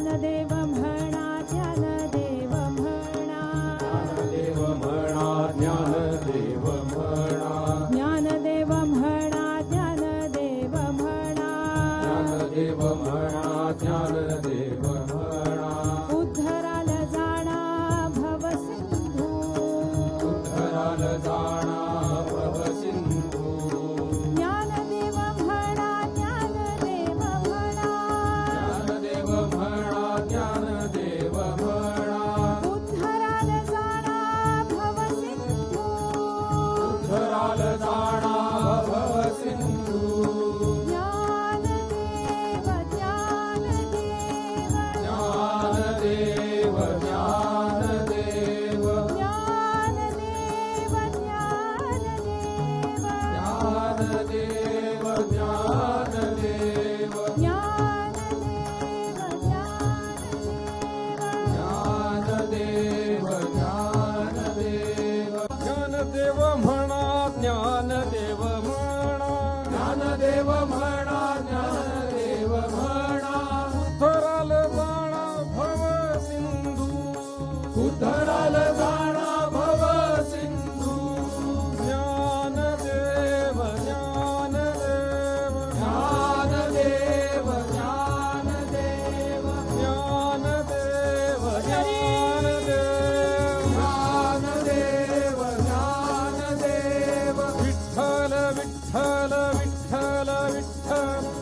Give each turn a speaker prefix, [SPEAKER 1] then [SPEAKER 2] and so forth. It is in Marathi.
[SPEAKER 1] ज्ञानदेव म्हणा ज्ञानदेव म्हणा
[SPEAKER 2] ज्ञानदेव म्हणा ज्ञानदेव म्हणा
[SPEAKER 1] ज्ञानदेव म्हणा ज्ञानदेव म्हणा
[SPEAKER 2] ज्ञानदेव म्हणा ज्ञानदेव म्हणा
[SPEAKER 1] उद्धराल जाणा भवसिंधू
[SPEAKER 2] उद्धराल जाणा भवसिंधू
[SPEAKER 1] ज्ञानदेव म्हणा ज्ञानदेव म्हणा
[SPEAKER 2] ज्ञानदेव म्हणा ज्ञानदेव म्हणा
[SPEAKER 1] उद्धराल जाणा भवसिंधू
[SPEAKER 2] उद्धराल जाणा भवसिंधू
[SPEAKER 1] ज्ञानदेव ज्ञानदेव
[SPEAKER 2] ज्ञानदेव ज्ञानदेव
[SPEAKER 1] ज्ञानदेव ज्ञानदेव
[SPEAKER 2] ज्ञानदेव ज्ञानदेव
[SPEAKER 1] ज्ञानदेव
[SPEAKER 2] ज्ञानदेव ज्ञानदेव म्हणा ज्ञानदेव म्हणा ज्ञानदेव म्हणा ज्ञानदेव म्हणा उद्धराल जाणा भव सिंधू उद्धराल जाणा भव सिंधू ज्ञानदेव ज्ञानदेव ज्ञानदेव ज्ञानदेव ज्ञानदेव ज्ञानदेव ज्ञानदेव ज्ञानदेव विठ्ठल विठ्ठल विठ्ठल विठ्ठल